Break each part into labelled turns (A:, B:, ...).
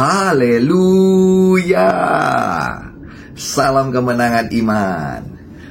A: Haleluya. Salam kemenangan iman.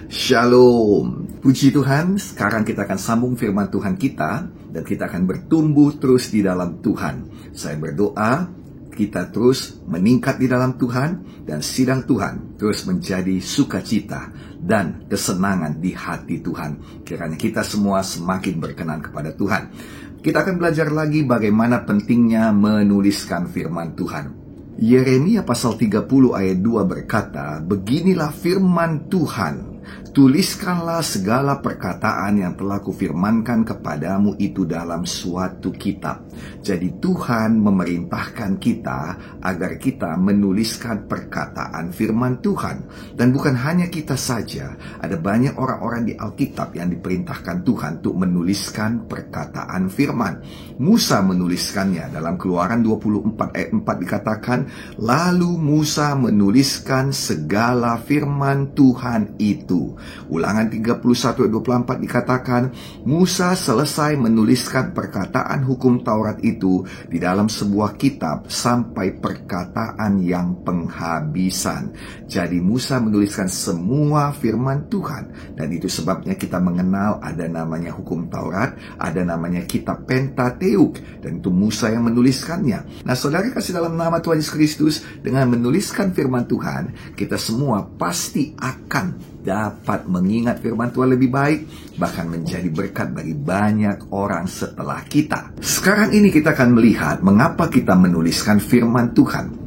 A: Shalom. Puji Tuhan, sekarang kita akan sambung firman Tuhan kita dan kita akan bertumbuh terus di dalam Tuhan. Saya berdoa kita terus meningkat di dalam Tuhan dan sidang Tuhan terus menjadi sukacita dan kesenangan di hati Tuhan. Kiranya kita semua semakin berkenan kepada Tuhan. Kita akan belajar lagi bagaimana pentingnya menuliskan firman Tuhan. Yeremia pasal 30 ayat 2 berkata, "Beginilah firman Tuhan, tuliskanlah segala perkataan yang telah kufirmankan kepadamu itu dalam suatu kitab." Jadi Tuhan memerintahkan kita agar kita menuliskan perkataan firman Tuhan. Dan bukan hanya kita saja, ada banyak orang-orang di Alkitab yang diperintahkan Tuhan untuk menuliskan perkataan firman. Musa menuliskannya. Dalam Keluaran 24 ayat 4 dikatakan, "Lalu Musa menuliskan segala firman Tuhan itu." Ulangan 31 ayat 24 dikatakan, "Musa selesai menuliskan perkataan hukum Taurat itu di dalam sebuah kitab sampai perkataan yang penghabisan." Jadi Musa menuliskan semua firman Tuhan, dan itu sebabnya kita mengenal ada namanya hukum Taurat, ada namanya kitab Pentateuk, dan itu Musa yang menuliskannya. Nah, saudara kasih dalam nama Tuhan Yesus Kristus, dengan menuliskan firman Tuhan, kita semua pasti akan dapat mengingat firman Tuhan lebih baik, bahkan menjadi berkat bagi banyak orang setelah kita. Sekarang ini kita akan melihat mengapa kita menuliskan firman Tuhan.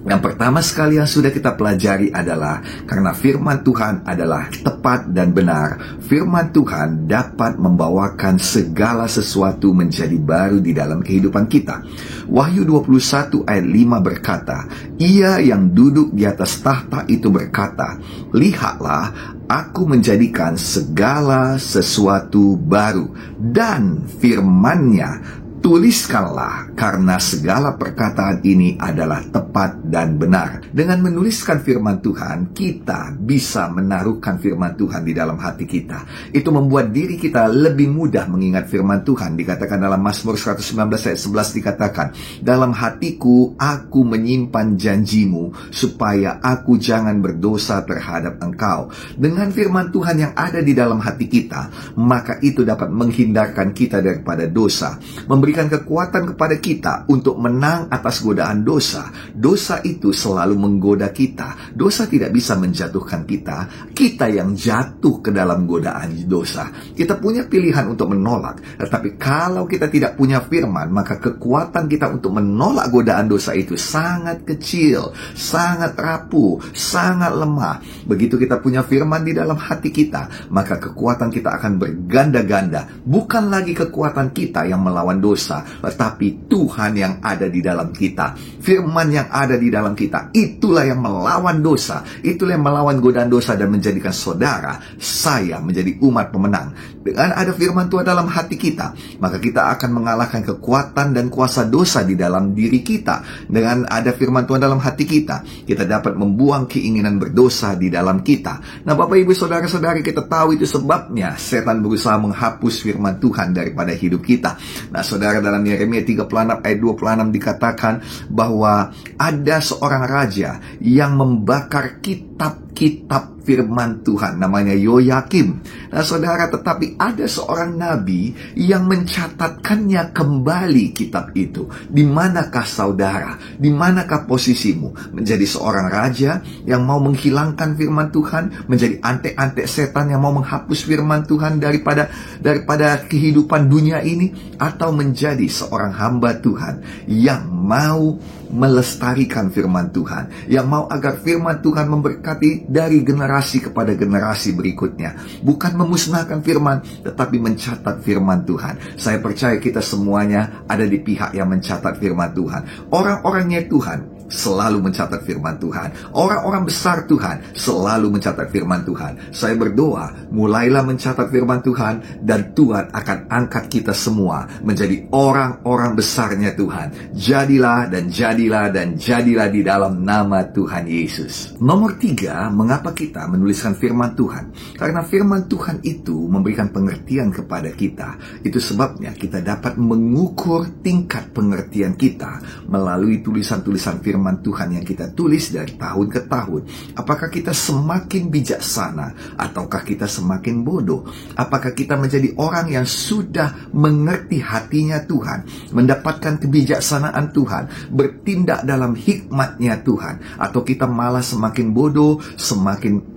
A: Yang pertama sekali yang sudah kita pelajari adalah karena firman Tuhan adalah tepat dan benar. Firman Tuhan dapat membawakan segala sesuatu menjadi baru di dalam kehidupan kita. Wahyu 21 ayat 5 berkata, "Ia yang duduk di atas tahta itu berkata, lihatlah, aku menjadikan segala sesuatu baru, dan firman-Nya tuliskanlah, karena segala perkataan ini adalah tepat dan benar." Dengan menuliskan firman Tuhan, kita bisa menaruhkan firman Tuhan di dalam hati kita. Itu membuat diri kita lebih mudah mengingat firman Tuhan. Dikatakan dalam Mazmur 119 ayat 11 dikatakan, "Dalam hatiku aku menyimpan janjimu, supaya aku jangan berdosa terhadap Engkau." Dengan firman Tuhan yang ada di dalam hati kita, maka itu dapat menghindarkan kita daripada dosa, memberikan kekuatan kepada kita untuk menang atas godaan dosa. Dosa itu selalu menggoda kita. Dosa tidak bisa menjatuhkan kita. Kita yang jatuh ke dalam godaan dosa. Kita punya pilihan untuk menolak. Tetapi kalau kita tidak punya firman, maka kekuatan kita untuk menolak godaan dosa itu sangat kecil, sangat rapuh, sangat lemah. Begitu kita punya firman di dalam hati kita, maka kekuatan kita akan berganda-ganda. Bukan lagi kekuatan kita yang melawan dosa, tetapi Tuhan yang ada di dalam kita. Firman yang ada di dalam kita, itulah yang melawan dosa, itulah yang melawan godaan dosa dan menjadikan saudara, saya menjadi umat pemenang. Dengan ada firman Tuhan dalam hati kita, maka kita akan mengalahkan kekuatan dan kuasa dosa di dalam diri kita. Dengan ada firman Tuhan dalam hati kita, kita dapat membuang keinginan berdosa di dalam kita. Nah, Bapak Ibu Saudara-saudari, kita tahu itu sebabnya setan berusaha menghapus firman Tuhan daripada hidup kita. Nah, saudara, dalam Yeremia 36 ayat 26 dikatakan bahwa ada seorang raja yang membakar kitab-kitab firman Tuhan, namanya Yoyakim. Nah, saudara, tetapi ada seorang nabi yang mencatatkannya kembali kitab itu. Di manakah saudara? Di manakah posisimu? Menjadi seorang raja yang mau menghilangkan firman Tuhan, menjadi antek-antek setan yang mau menghapus firman Tuhan daripada kehidupan dunia ini, atau menjadi seorang hamba Tuhan yang mau melestarikan firman Tuhan, yang mau agar firman Tuhan memberkati dari generasi kepada generasi berikutnya. Bukan memusnahkan firman, tetapi mencatat firman Tuhan. Saya percaya kita semuanya ada di pihak yang mencatat firman Tuhan. Orang-orangnya Tuhan selalu mencatat firman Tuhan. Orang-orang besar Tuhan selalu mencatat firman Tuhan. Saya berdoa, mulailah mencatat firman Tuhan, dan Tuhan akan angkat kita semua menjadi orang-orang besarnya Tuhan. Jadilah dan jadilah dan jadilah di dalam nama Tuhan Yesus. Nomor 3, mengapa kita menuliskan firman Tuhan? Karena firman Tuhan itu memberikan pengertian kepada kita. Itu sebabnya kita dapat mengukur tingkat pengertian kita melalui tulisan-tulisan firman Tuhan yang kita tulis dari tahun ke tahun. Apakah kita semakin bijaksana ataukah kita semakin bodoh? Apakah kita menjadi orang yang sudah mengerti hatinya Tuhan, mendapatkan kebijaksanaan Tuhan, bertindak dalam hikmatnya Tuhan, atau kita malah semakin bodoh, semakin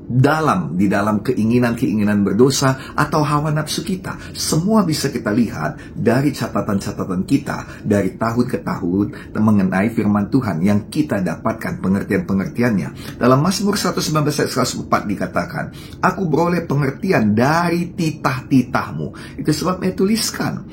A: dalam di dalam keinginan-keinginan berdosa atau hawa nafsu kita. Semua bisa kita lihat dari catatan-catatan kita dari tahun ke tahun mengenai firman Tuhan yang kita dapatkan pengertian-pengertiannya. Dalam Mazmur 119 ayat 104 dikatakan, aku beroleh pengertian dari titah-titahmu. Itu sebabnya tuliskan.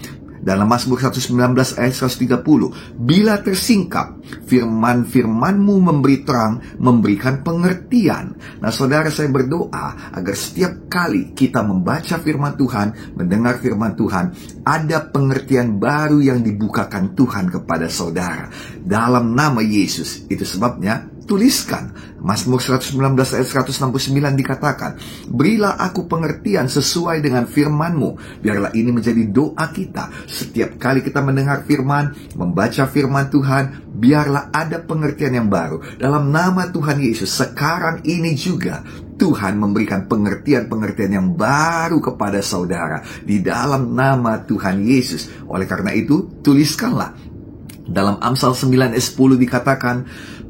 A: Dalam Mazmur 119 ayat 130, bila tersingkap, firman-firmanmu memberi terang, memberikan pengertian. Nah saudara, saya berdoa agar setiap kali kita membaca firman Tuhan, mendengar firman Tuhan, ada pengertian baru yang dibukakan Tuhan kepada saudara. Dalam nama Yesus. Itu sebabnya tuliskan. Mazmur 119 ayat 169 dikatakan, berilah aku pengertian sesuai dengan firman-Mu. Biarlah ini menjadi doa kita. Setiap kali kita mendengar firman, membaca firman Tuhan, biarlah ada pengertian yang baru. Dalam nama Tuhan Yesus, sekarang ini juga Tuhan memberikan pengertian-pengertian yang baru kepada saudara. Di dalam nama Tuhan Yesus. Oleh karena itu, tuliskanlah. Dalam Amsal 9 ayat 10 dikatakan,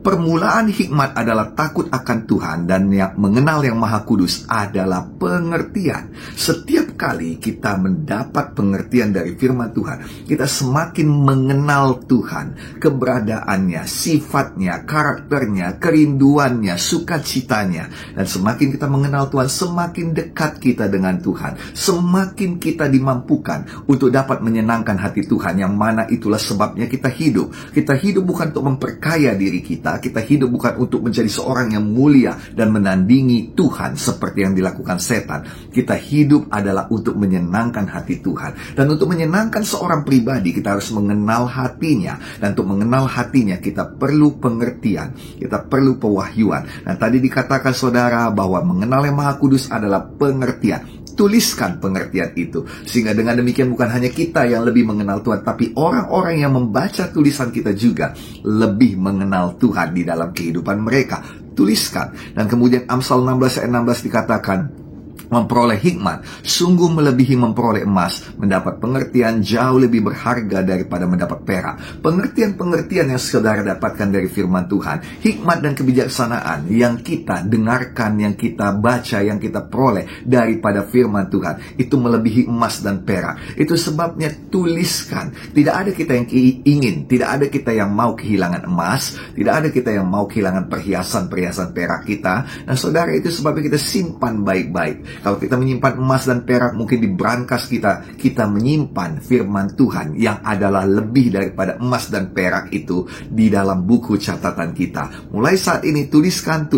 A: permulaan hikmat adalah takut akan Tuhan, dan yang mengenal yang Maha Kudus adalah pengertian. Setiap kali kita mendapat pengertian dari firman Tuhan, kita semakin mengenal Tuhan, keberadaannya, sifatnya, karakternya, kerinduannya, sukacitanya. Dan semakin kita mengenal Tuhan, semakin dekat kita dengan Tuhan. Semakin kita dimampukan untuk dapat menyenangkan hati Tuhan, yang mana itulah sebabnya kita hidup. Kita hidup bukan untuk memperkaya diri kita. Kita hidup bukan untuk menjadi seorang yang mulia dan menandingi Tuhan seperti yang dilakukan setan. Kita hidup adalah untuk menyenangkan hati Tuhan. Dan untuk menyenangkan seorang pribadi, kita harus mengenal hatinya. Dan untuk mengenal hatinya, kita perlu pengertian. Kita perlu pewahyuan. Nah, tadi dikatakan saudara bahwa mengenal yang Maha Kudus adalah pengertian. Tuliskan pengertian itu, sehingga dengan demikian bukan hanya kita yang lebih mengenal Tuhan, tapi orang-orang yang membaca tulisan kita juga lebih mengenal Tuhan di dalam kehidupan mereka. Tuliskan. Dan kemudian Amsal 16 ayat 16 dikatakan, memperoleh hikmat sungguh melebihi memperoleh emas, mendapat pengertian jauh lebih berharga daripada mendapat perak. Pengertian-pengertian yang saudara dapatkan dari firman Tuhan, hikmat dan kebijaksanaan yang kita dengarkan, yang kita baca, yang kita peroleh daripada firman Tuhan, itu melebihi emas dan perak. Itu sebabnya tuliskan. Tidak ada kita yang ingin, tidak ada kita yang mau kehilangan emas, tidak ada kita yang mau kehilangan perhiasan-perhiasan perak kita. Dan saudara, itu sebabnya kita simpan baik-baik. Kalau kita menyimpan emas dan perak, mungkin di brankas kita menyimpan firman Tuhan yang adalah lebih daripada emas dan perak itu di dalam buku catatan kita. Mulai saat ini tuliskan.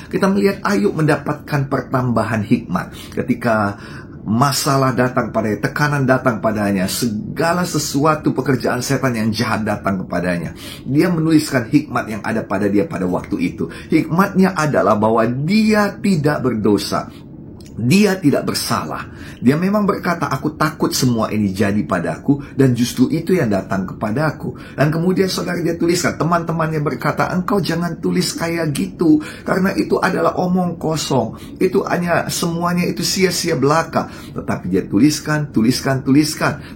A: Kita melihat Ayub mendapatkan pertambahan hikmat ketika masalah datang padanya, tekanan datang padanya, segala sesuatu pekerjaan setan yang jahat datang kepadanya. Dia menuliskan hikmat yang ada pada dia pada waktu itu. Hikmatnya adalah bahwa dia tidak berdosa. Dia tidak bersalah. Dia memang berkata, aku takut semua ini jadi padaku, dan justru itu yang datang kepadaku. Dan kemudian saudara, dia tuliskan, teman-temannya berkata, engkau jangan tulis kayak gitu, karena itu adalah omong kosong. Itu hanya semuanya itu sia-sia belaka. Tetapi dia tuliskan.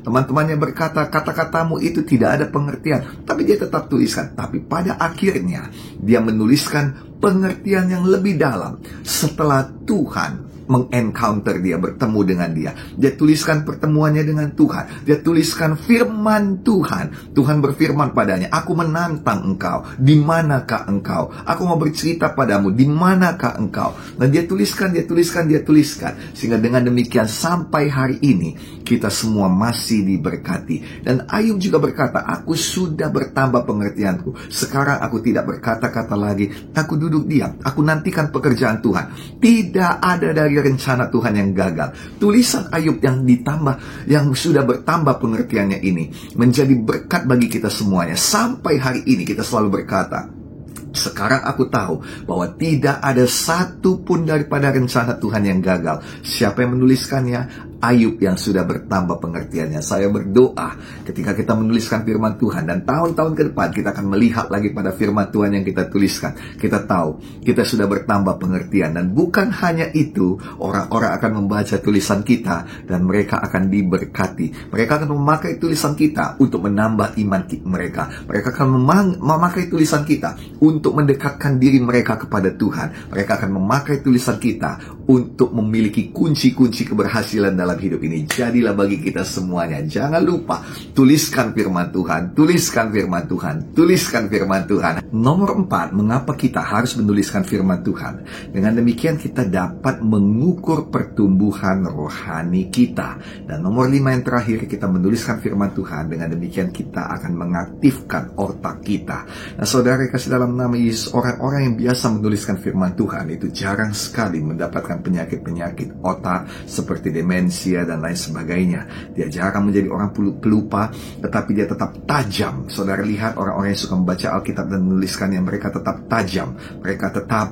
A: Teman-temannya berkata, kata-katamu itu tidak ada pengertian. Tapi dia tetap tuliskan. Tapi pada akhirnya dia menuliskan pengertian yang lebih dalam setelah Tuhan mengencounter dia, bertemu dengan dia. Dia tuliskan pertemuannya dengan Tuhan. Dia tuliskan firman Tuhan. Tuhan berfirman padanya, aku menantang engkau, di manakah engkau? Aku mau bercerita padamu, di manakah engkau? Dan dia tuliskan. Sehingga dengan demikian sampai hari ini kita semua masih diberkati. Dan Ayub juga berkata, aku sudah bertambah pengertianku. Sekarang aku tidak berkata-kata lagi. Aku duduk diam. Aku nantikan pekerjaan Tuhan. Tidak ada dari rencana Tuhan yang gagal. Tulisan Ayub yang sudah bertambah pengertiannya ini menjadi berkat bagi kita semuanya. Sampai hari ini kita selalu berkata, sekarang aku tahu bahwa tidak ada satu pun daripada rencana Tuhan yang gagal. Siapa yang menuliskannya? Ayub yang sudah bertambah pengertiannya. Saya berdoa ketika kita menuliskan firman Tuhan dan tahun-tahun ke depan kita akan melihat lagi pada firman Tuhan yang kita tuliskan. Kita tahu kita sudah bertambah pengertian, dan bukan hanya itu, orang-orang akan membaca tulisan kita dan mereka akan diberkati. Mereka akan memakai tulisan kita untuk menambah iman mereka. Mereka akan memakai tulisan kita untuk mendekatkan diri mereka kepada Tuhan. Mereka akan memakai tulisan kita untuk memiliki kunci-kunci keberhasilan dalam hidup ini. Jadilah bagi kita semuanya. Jangan lupa, tuliskan firman Tuhan. Tuliskan firman Tuhan. Tuliskan firman Tuhan. Nomor 4, mengapa kita harus menuliskan firman Tuhan? Dengan demikian kita dapat mengukur pertumbuhan rohani kita. Dan nomor 5 yang terakhir, kita menuliskan firman Tuhan. Dengan demikian kita akan mengaktifkan otak kita. Nah, saudara kasih dalam nama Yesus, orang-orang yang biasa menuliskan firman Tuhan itu jarang sekali mendapatkan penyakit-penyakit otak seperti demensia dan lain sebagainya. Dia jarang menjadi orang pelupa, tetapi dia tetap tajam. Saudara lihat orang-orang yang suka membaca Alkitab dan menuliskannya, mereka tetap tajam, mereka tetap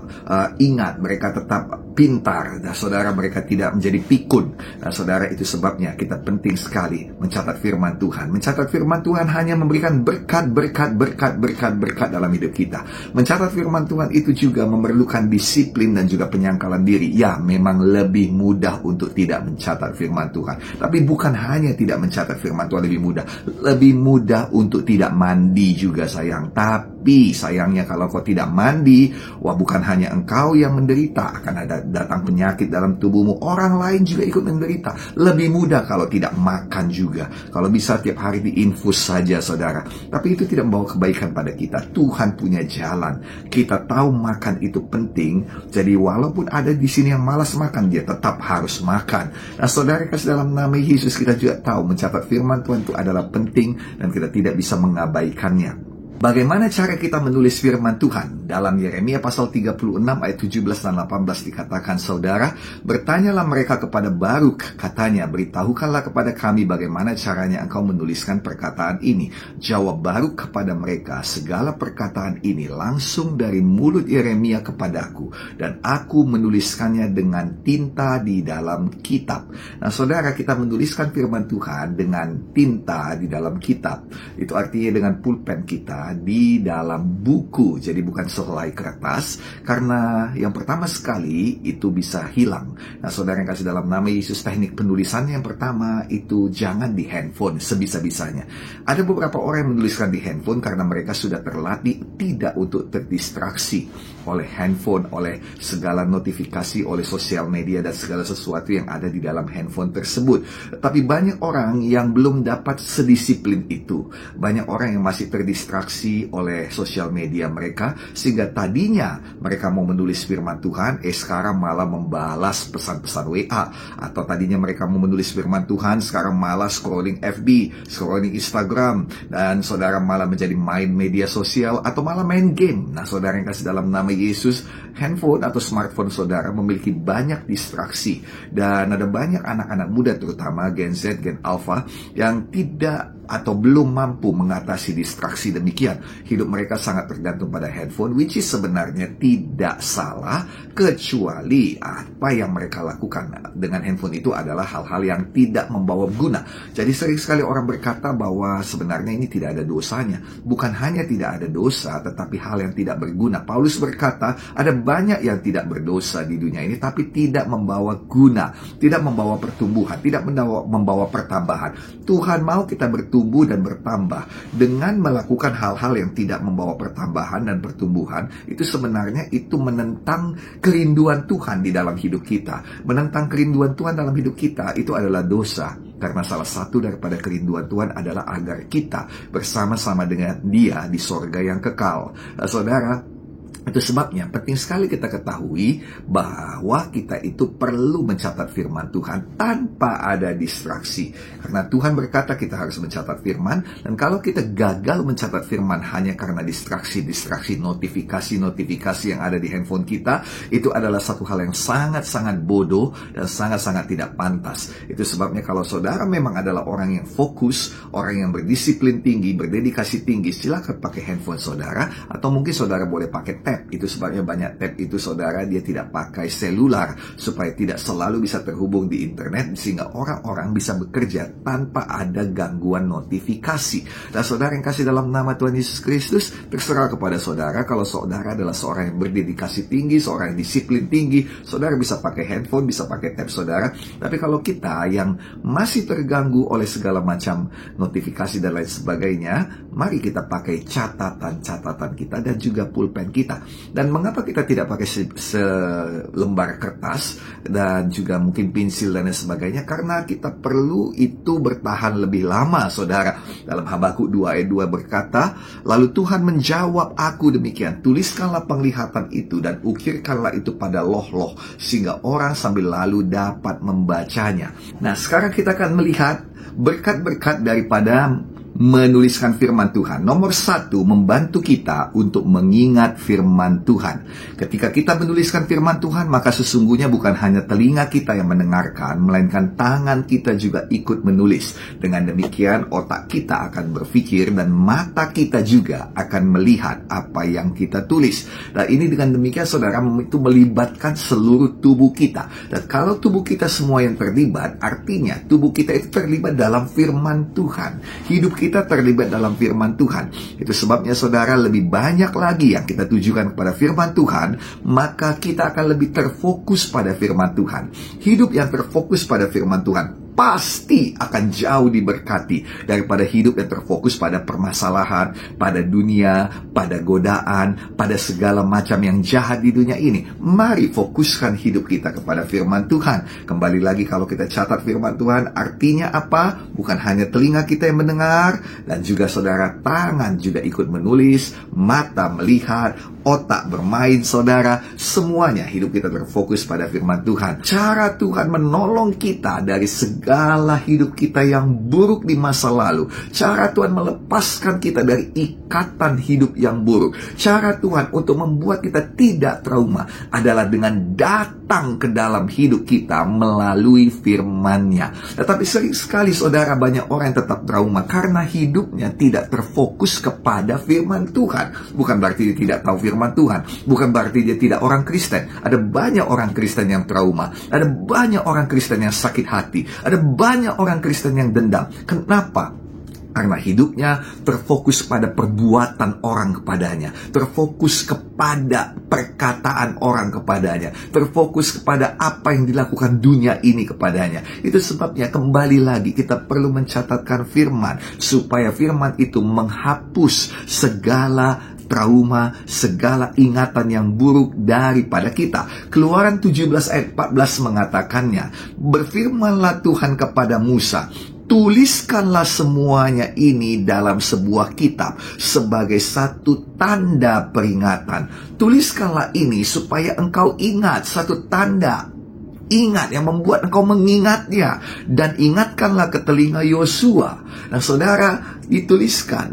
A: ingat, mereka tetap pintar. Dan saudara, mereka tidak menjadi pikun. Nah, saudara, itu sebabnya kita penting sekali mencatat firman Tuhan. Mencatat firman Tuhan hanya memberikan berkat dalam hidup kita. Mencatat firman Tuhan itu juga memerlukan disiplin dan juga penyangkalan diri. Ya, memang lebih mudah untuk tidak mencatat firman Tuhan. Tapi bukan hanya tidak mencatat firman Tuhan lebih mudah untuk tidak mandi juga, sayang. Tapi sayangnya kalau kau tidak mandi, bukan hanya engkau yang menderita, akan ada datang penyakit dalam tubuhmu. Orang lain juga ikut menderita. Lebih mudah kalau tidak makan juga. Kalau bisa tiap hari diinfus saja, saudara. Tapi itu tidak membawa kebaikan pada kita. Tuhan punya jalan. Kita tahu makan itu penting. Jadi walaupun ada di sini yang malas makan, dia tetap harus makan. Nah, saudara kasih dalam nama Yesus, kita juga tahu mencatat firman Tuhan itu adalah penting dan kita tidak bisa mengabaikannya. Bagaimana cara kita menulis firman Tuhan? Dalam Yeremia pasal 36 ayat 17 dan 18 dikatakan, saudara, bertanyalah mereka kepada Baruk, katanya, beritahukanlah kepada kami bagaimana caranya engkau menuliskan perkataan ini. Jawab Baruk kepada mereka, segala perkataan ini langsung dari mulut Yeremia kepadaku, dan aku menuliskannya dengan tinta di dalam kitab. Nah, saudara, kita menuliskan firman Tuhan dengan tinta di dalam kitab. Itu artinya dengan pulpen kita di dalam buku. Jadi bukan sehelai kertas, karena yang pertama sekali itu bisa hilang. Nah, saudara yang kasih dalam nama Yesus, teknik penulisannya yang pertama itu jangan di handphone sebisa-bisanya. Ada beberapa orang yang menuliskan di handphone karena mereka sudah terlatih tidak untuk terdistraksi oleh handphone, oleh segala notifikasi, oleh sosial media dan segala sesuatu yang ada di dalam handphone tersebut. Tapi banyak orang yang belum dapat sedisiplin itu. Banyak orang yang masih terdistraksi oleh sosial media mereka, sehingga tadinya mereka mau menulis firman Tuhan, sekarang malah membalas pesan-pesan WA. Atau tadinya mereka mau menulis firman Tuhan, sekarang malah scrolling FB, scrolling Instagram, dan saudara malah menjadi main media sosial atau malah main game. Nah, saudara yang kasih dalam nama Yesus, handphone atau smartphone saudara memiliki banyak distraksi, dan ada banyak anak-anak muda terutama Gen Z, Gen Alpha yang tidak atau belum mampu mengatasi distraksi demikian. Hidup mereka sangat tergantung pada handphone, which is sebenarnya tidak salah, kecuali apa yang mereka lakukan dengan handphone itu adalah hal-hal yang tidak membawa guna. Jadi sering sekali orang berkata bahwa sebenarnya ini tidak ada dosanya. Bukan hanya tidak ada dosa, tetapi hal yang tidak berguna. Paulus berkata, ada banyak yang tidak berdosa di dunia ini, tapi tidak membawa guna, tidak membawa pertumbuhan, tidak membawa pertambahan. Tuhan mau kita bertumbuh dan bertambah dengan melakukan hal-hal hal-hal yang tidak membawa pertambahan dan pertumbuhan, itu sebenarnya itu menentang kerinduan Tuhan di dalam hidup kita. Menentang kerinduan Tuhan dalam hidup kita itu adalah dosa. Karena salah satu daripada kerinduan Tuhan adalah agar kita bersama-sama dengan Dia di sorga yang kekal. Saudara, itu sebabnya penting sekali kita ketahui bahwa kita itu perlu mencatat firman Tuhan tanpa ada distraksi. Karena Tuhan berkata kita harus mencatat firman, dan kalau kita gagal mencatat firman hanya karena distraksi, notifikasi yang ada di handphone kita, itu adalah satu hal yang sangat-sangat bodoh dan sangat-sangat tidak pantas. Itu sebabnya kalau saudara memang adalah orang yang fokus, orang yang berdisiplin tinggi, berdedikasi tinggi, silakan pakai handphone saudara, atau mungkin saudara boleh pakai tab. Itu sebabnya banyak tab itu saudara dia tidak pakai selular supaya tidak selalu bisa terhubung di internet, sehingga orang-orang bisa bekerja tanpa ada gangguan notifikasi. Dan saudara yang kasih dalam nama Tuhan Yesus Kristus, terserah kepada saudara. Kalau saudara adalah seorang yang berdedikasi tinggi, seorang yang disiplin tinggi, saudara bisa pakai handphone, bisa pakai tab saudara. Tapi kalau kita yang masih terganggu oleh segala macam notifikasi dan lain sebagainya, mari kita pakai catatan-catatan kita dan juga pulpen kita. Dan mengapa kita tidak pakai selembar kertas dan juga mungkin pensil dan lain sebagainya? Karena kita perlu itu bertahan lebih lama, saudara. Dalam Habakuk 2 ayat 2 berkata, lalu Tuhan menjawab aku demikian, tuliskanlah penglihatan itu dan ukirkanlah itu pada loh-loh, sehingga orang sambil lalu dapat membacanya. Nah, sekarang kita akan melihat berkat-berkat daripada menuliskan firman Tuhan. Nomor 1, membantu kita untuk mengingat firman Tuhan. Ketika kita menuliskan firman Tuhan, maka sesungguhnya bukan hanya telinga kita yang mendengarkan, melainkan tangan kita juga ikut menulis. Dengan demikian, otak kita akan berpikir dan mata kita juga akan melihat apa yang kita tulis. Dan ini dengan demikian, saudara, itu melibatkan seluruh tubuh kita. Dan kalau tubuh kita semua yang terlibat, artinya tubuh kita itu terlibat dalam firman Tuhan. Hidup kita terlibat dalam firman Tuhan. Itu sebabnya saudara, lebih banyak lagi yang kita tujukan kepada firman Tuhan, maka kita akan lebih terfokus pada firman Tuhan. Hidup yang terfokus pada firman Tuhan pasti akan jauh diberkati daripada hidup yang terfokus pada permasalahan, pada dunia, pada godaan, pada segala macam yang jahat di dunia ini. Mari fokuskan hidup kita kepada firman Tuhan. Kembali lagi, kalau kita catat firman Tuhan, artinya apa? Bukan hanya telinga kita yang mendengar, dan juga saudara, tangan juga ikut menulis, mata melihat, otak bermain, saudara. Semuanya hidup kita terfokus pada firman Tuhan. Cara Tuhan menolong kita dari segala hidup kita yang buruk di masa lalu. Cara Tuhan melepaskan kita dari ikatan hidup yang buruk. Cara Tuhan untuk membuat kita tidak trauma adalah dengan datang ke dalam hidup kita melalui firman-Nya. Tetapi sering sekali saudara, banyak orang yang tetap trauma karena hidupnya tidak terfokus kepada firman Tuhan. Bukan berarti dia tidak tahu firman Tuhan, bukan berarti dia tidak orang Kristen. Ada banyak orang Kristen yang trauma, ada banyak orang Kristen yang sakit hati, ada banyak orang Kristen yang dendam. Kenapa? Karena hidupnya terfokus pada perbuatan orang kepadanya, terfokus kepada perkataan orang kepadanya, terfokus kepada apa yang dilakukan dunia ini kepadanya. Itu sebabnya kembali lagi kita perlu mencatatkan firman, supaya firman itu menghapus segala trauma, segala ingatan yang buruk daripada kita. Keluaran 17 ayat 14 mengatakannya, berfirmanlah Tuhan kepada Musa, tuliskanlah semuanya ini dalam sebuah kitab sebagai satu tanda peringatan. Tuliskanlah ini supaya engkau ingat, satu tanda ingat yang membuat engkau mengingatnya. Dan ingatkanlah ke telinga Yosua. Nah saudara, dituliskan,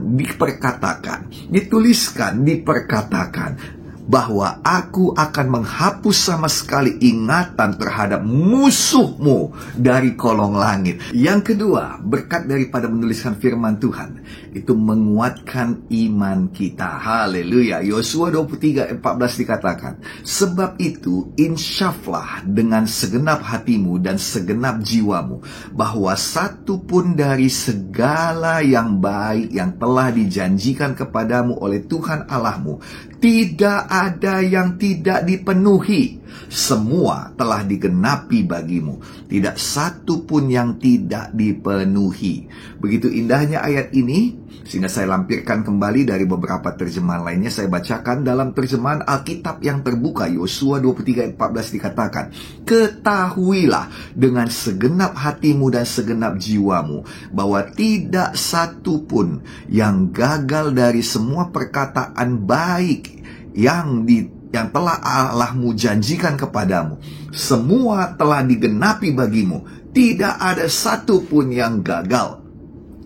A: diperkatakan bahwa aku akan menghapus sama sekali ingatan terhadap musuhmu dari kolong langit. Yang kedua, berkat daripada menuliskan firman Tuhan, itu menguatkan iman kita. Haleluya. Yosua 23:14 dikatakan, sebab itu insyaflah dengan segenap hatimu dan segenap jiwamu, bahwa satu pun dari segala yang baik yang telah dijanjikan kepadamu oleh Tuhan Allahmu tidak ada yang tidak dipenuhi. Semua telah digenapi bagimu. Tidak satu pun yang tidak dipenuhi. Begitu indahnya ayat ini, sehingga saya lampirkan kembali dari beberapa terjemahan lainnya. Saya bacakan dalam terjemahan Alkitab yang terbuka, Yosua 23 ayat 14 dikatakan, ketahuilah dengan segenap hatimu dan segenap jiwamu, bahwa tidak satu pun yang gagal dari semua perkataan baik yang telah Allahmu janjikan kepadamu. Semua telah digenapi bagimu. Tidak ada satu pun yang gagal.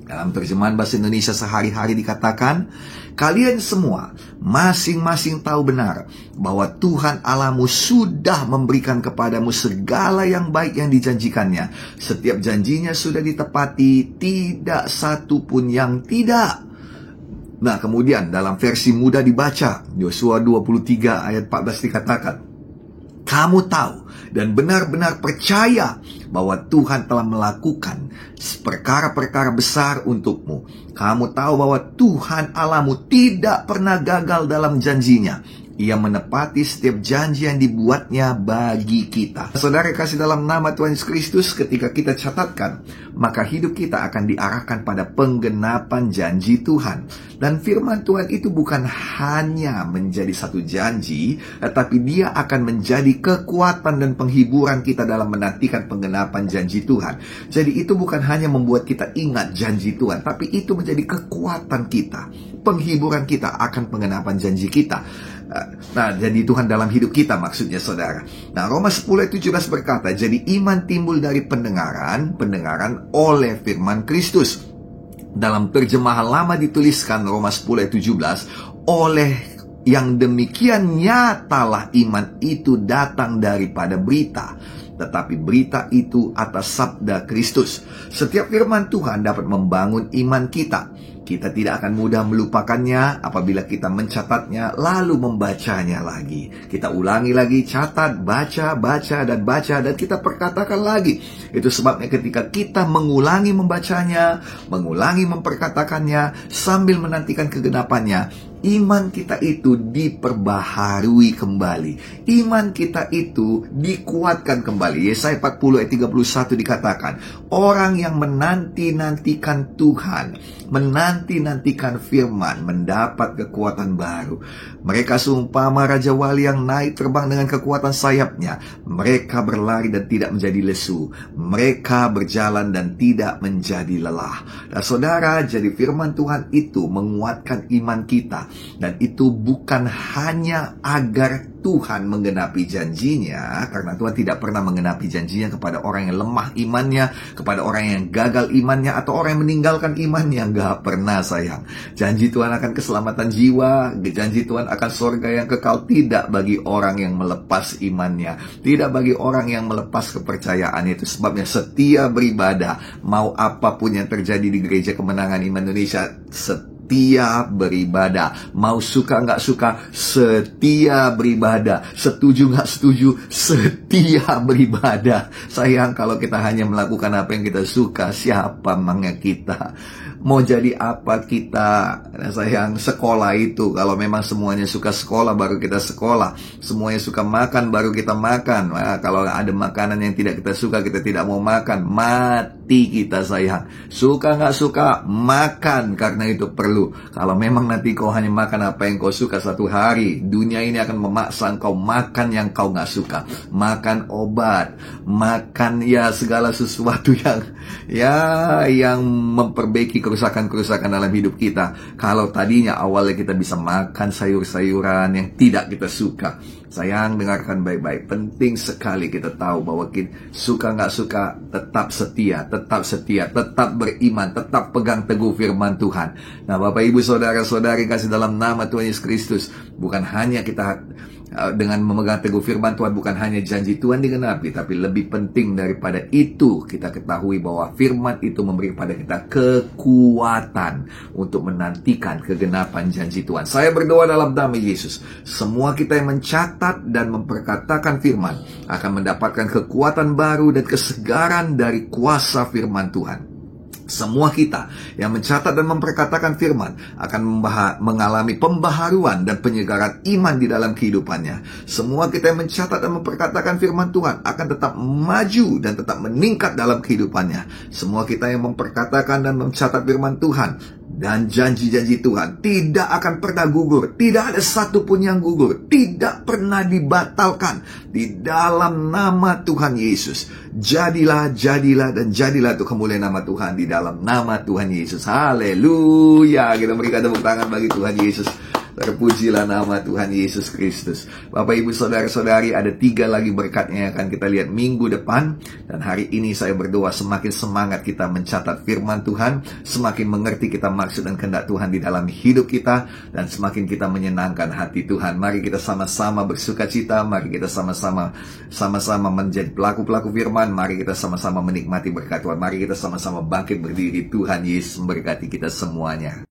A: Dalam terjemahan bahasa Indonesia sehari-hari dikatakan, kalian semua masing-masing tahu benar bahwa Tuhan Allahmu sudah memberikan kepadamu segala yang baik yang dijanjikannya. Setiap janjinya sudah ditepati, tidak satu pun yang tidak. Nah, kemudian dalam versi mudah dibaca, Yosua 23 ayat 14 dikatakan, kamu tahu dan benar-benar percaya bahwa Tuhan telah melakukan perkara-perkara besar untukmu. Kamu tahu bahwa Tuhan Allahmu tidak pernah gagal dalam janjinya. Ia menepati setiap janji yang dibuatnya bagi kita. Saudara kasih dalam nama Tuhan Yesus Kristus, ketika kita catatkan, maka hidup kita akan diarahkan pada penggenapan janji Tuhan. Dan firman Tuhan itu bukan hanya menjadi satu janji, tetapi dia akan menjadi kekuatan dan penghiburan kita dalam menantikan penggenapan janji Tuhan. Jadi itu bukan hanya membuat kita ingat janji Tuhan, tapi itu menjadi kekuatan kita, penghiburan kita akan penggenapan janji kita. Nah, jadi Tuhan dalam hidup kita maksudnya saudara. Nah, Roma 10 ayat 17 berkata, jadi iman timbul dari pendengaran oleh firman Kristus. Dalam terjemahan lama dituliskan Roma 10 ayat 17, oleh yang demikian nyatalah iman itu datang daripada berita, tetapi berita itu atas sabda Kristus. Setiap firman Tuhan dapat membangun iman kita. Kita tidak akan mudah melupakannya apabila kita mencatatnya lalu membacanya lagi. Kita ulangi lagi, catat, baca, dan kita perkatakan lagi. Itu sebabnya ketika kita mengulangi membacanya, mengulangi memperkatakannya, sambil menantikan kegenapannya, iman kita itu diperbaharui kembali. Iman kita itu dikuatkan kembali. Yesaya 40 ayat 31 dikatakan, orang yang menanti-nantikan Tuhan, menanti-nantikan firman, mendapat kekuatan baru. Mereka seumpama Raja Wali yang naik terbang dengan kekuatan sayapnya. Mereka berlari dan tidak menjadi lesu. Mereka berjalan dan tidak menjadi lelah. Nah saudara, jadi firman Tuhan itu menguatkan iman kita. Dan itu bukan hanya agar Tuhan menggenapi janjinya, karena Tuhan tidak pernah menggenapi janjinya kepada orang yang lemah imannya, kepada orang yang gagal imannya, atau orang yang meninggalkan imannya. Gak pernah sayang. Janji Tuhan akan keselamatan jiwa, janji Tuhan akan surga yang kekal, tidak bagi orang yang melepas imannya, tidak bagi orang yang melepas kepercayaannya. Itu sebabnya setia beribadah, mau apapun yang terjadi di Gereja Kemenangan Iman Indonesia, setia beribadah. Mau suka nggak suka, setia beribadah. Setuju nggak setuju, setia beribadah. Sayang kalau kita hanya melakukan apa yang kita suka, siapa emangnya kita? Mau jadi apa kita? Sayang, sekolah itu, kalau memang semuanya suka sekolah, baru kita sekolah. Semuanya suka makan, baru kita makan. Nah, kalau ada makanan yang tidak kita suka, kita tidak mau makan, mati kita sayang. Suka nggak suka, makan, karena itu perlu. Kalau memang nanti kau hanya makan apa yang kau suka satu hari, dunia ini akan memaksa kau makan yang kau nggak suka. Makan obat, makan ya segala sesuatu yang memperbaiki kerusakan-kerusakan dalam hidup kita. Kalau tadinya awalnya kita bisa makan sayur-sayuran yang tidak kita suka, sayang, dengarkan baik-baik. Penting sekali kita tahu bahwa kita suka nggak suka, tetap setia, tetap beriman, tetap pegang teguh firman Tuhan. Nah, Bapak Ibu Saudara-saudari kasih dalam nama Tuhan Yesus Kristus, bukan hanya kita dengan memegang teguh firman Tuhan, bukan hanya janji Tuhan digenapi, tapi lebih penting daripada itu, kita ketahui bahwa firman itu memberi kepada kita kekuatan untuk menantikan kegenapan janji Tuhan. Saya berdoa dalam nama Yesus, semua kita yang mencatat dan memperkatakan firman akan mendapatkan kekuatan baru dan kesegaran dari kuasa firman Tuhan. Semua kita yang mencatat dan memperkatakan firman akan mengalami pembaharuan dan penyegaran iman di dalam kehidupannya. Semua kita yang mencatat dan memperkatakan firman Tuhan akan tetap maju dan tetap meningkat dalam kehidupannya. Semua kita yang memperkatakan dan mencatat firman Tuhan dan janji-janji Tuhan tidak akan pernah gugur. Tidak ada satupun yang gugur. Tidak pernah dibatalkan. Di dalam nama Tuhan Yesus. Jadilah, dan jadilah untuk kemuliaan nama Tuhan di dalam nama Tuhan Yesus. Haleluya. Kita berikan tepuk tangan bagi Tuhan Yesus. Terpujilah nama Tuhan Yesus Kristus. Bapak, Ibu, Saudara-saudari, ada 3 lagi berkatnya yang akan kita lihat minggu depan. Dan hari ini saya berdoa semakin semangat kita mencatat firman Tuhan, semakin mengerti kita maksud dan kehendak Tuhan di dalam hidup kita, dan semakin kita menyenangkan hati Tuhan. Mari kita sama-sama bersuka cita, mari kita sama-sama menjadi pelaku-pelaku firman, mari kita sama-sama menikmati berkat Tuhan, mari kita sama-sama bangkit berdiri. Tuhan Yesus memberkati kita semuanya.